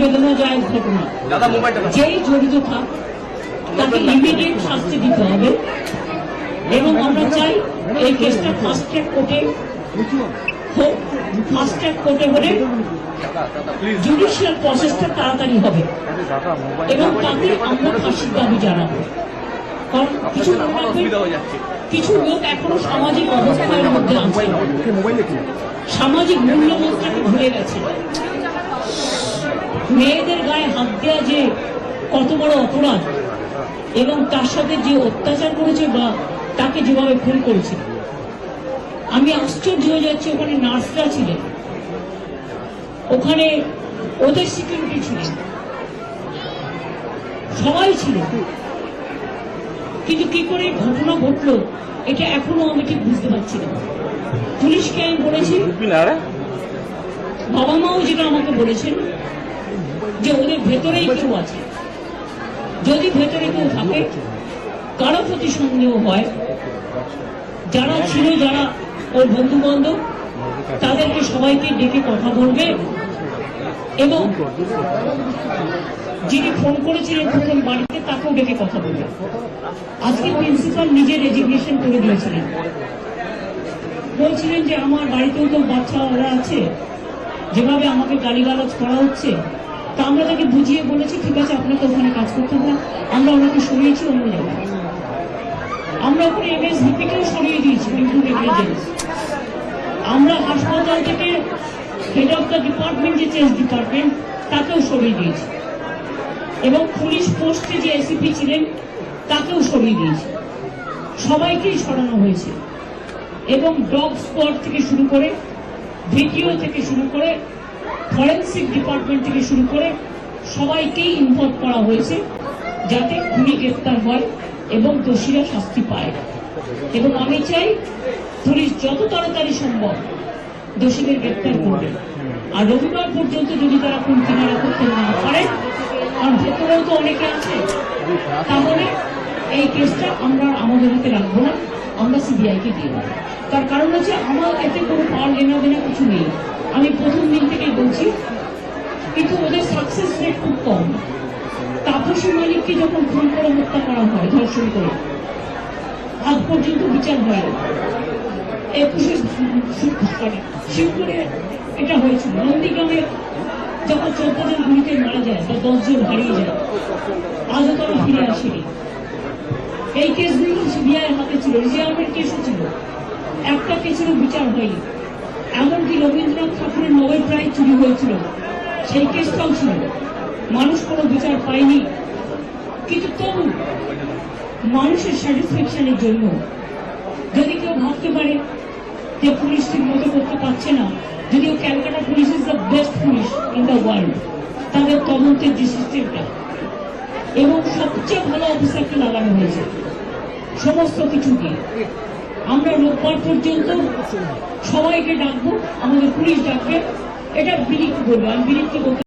বেদনাদায়ক ঘটনা, যেই জড়িত থাক তাকে ইমিডিয়েট শাস্তি দিতে হবে। এবং আমরা চাই এই কেসটা ফাস্ট ট্র্যাক কোর্টে হোক। ফাস্ট ট্র্যাক কোর্টে হলে জুডিশিয়াল প্রসেসটা তাড়াতাড়ি হবে এবং তাকে আমরা ফাঁসির দাবি জানাবো। কারণ কিছু লোক এখনো সামাজিক অবস্থানের মধ্যে আছে, সামাজিক মূল্যবোধটাকে ভুলে গেছে। মেয়েদের গায়ে হাত দেওয়া যে কত বড় অপরাধ এবং তার সাথে যে অত্যাচার করেছে বা তাকে যেভাবে খুন করেছে, আমি আশ্চর্য হয়ে যাচ্ছি। ওখানে নার্সরা ছিলেন, ওখানে ওদের সিকিউরিটি ছিলেন, সবাই ছিল, কিন্তু কি করে ঘটনা ঘটলো এটা এখনো আমি ঠিক বুঝতে পারছি না। পুলিশকে আমি বলেছি, বাবা মাও যেটা আমাকে বলেছেন যে ওদের ভেতরেই কেউ আছে, যদি ভেতরে কেউ থাকে, কারো প্রতি সন্দেহ হয়, যারা ছিল, যারা ওর বন্ধু বান্ধব, তাদেরকে সবাইকে ডেকে কথা বলবে এবং যিনি ফোন করেছিলেন প্রথম বাড়িতে তাকেও ডেকে কথা বলবে। আজকে প্রিন্সিপাল নিজে রেজিগনেশন করে দিয়েছিলেন, বলছিলেন যে আমার বাড়িতেও তো বাচ্চারা আছে, যেভাবে আমাকে গালিগালাজ করা হচ্ছে, তা আমরা তাকে বুঝিয়ে বলেছি ঠিক আছে আপনাকে ওখানে কাজ করতে হবে, আমরা ওনাকে সরিয়েছি অন্য জায়গায়। আমরা ওখানে এমএসভিপিকেও সরিয়ে দিয়েছি, আমরা হাসপাতাল থেকে হেড অফ দ্য ডিপার্টমেন্ট যে চেঞ্জ ডিপার্টমেন্ট তাকেও সরিয়ে দিয়েছি এবং পুলিশ পোস্টে যে এসিপি ছিলেন তাকেও সরিয়ে দিয়েছি। সবাইকেই সরানো হয়েছে এবং ডগ স্কোয়াড থেকে শুরু করে, ভিডিও থেকে শুরু করে, ফরেন্সিক ডিপার্টমেন্ট থেকে শুরু করে সবাইকেই ইনভলভ করা হয়েছে যাতে খুনি গ্রেফতার হয় এবং দোষীরা শাস্তি পায়। এবং আমি চাই পুলিশ যত তাড়াতাড়ি সম্ভব দোষীদের গ্রেফতার করবে। আর রবিবার পর্যন্ত যদি তারা খুন কিনারা করতে না পারে, কারণ ভেতরেও তো অনেকে আছে, তাহলে এই কেসটা আমরা আমাদের হাতে রাখবো না, আমরা সিবিআইকে দিয়ে দেবো। তার কারণ হচ্ছে আমার এতে কোনো পাওয়ার লেনা দেনা কিছু নেই, আমি প্রথম দিন থেকেই বলছি, কিন্তু ওদের সাকসেস রেট খুব কম। তাপসী মালিককে যখন খুন করে হত্যা করা হয়, ধর্ষণ করে, আজ পর্যন্ত বিচার হয় না। 21 শিবপুরে এটা হয়েছিল। নন্দীগ্রামে যখন 14 জন গুলিতে মারা যায় বা 10 জন হারিয়ে যায়, আজও তারা ফিরে আসেনি। এই কেসগুলো সিবিআই হাতে ছিল, রিজার্ভের কেসও ছিল, একটা কেসেরও বিচার হয়নি। এমনকি রবীন্দ্রনাথ ঠাকুরের নোবেল প্রাইজ চুরি হয়েছিল, সেই কেসটাও ছিল, মানুষ কোনো বিচার পায়নি। কিন্তু তবু মানুষের স্যাটিসফ্যাকশনের জন্য যদি কেউ ভাবতে পারে যে পুলিশ ঠিক মতো করতে পারছে না, যদিও Calcutta police is the best police in the world, তাদের তদন্তের যে সিস্টেমটা এবং সবচেয়ে ভালো অফিসারকে লাগানো হয়েছে সমস্ত কিছু দিয়ে। আমরা রোববার পর্যন্ত সবাইকে ডাকবো, আমাদের পুলিশ ডাকবে, এটা বিলিপ বলবো, আমি বিলিপকে বলতে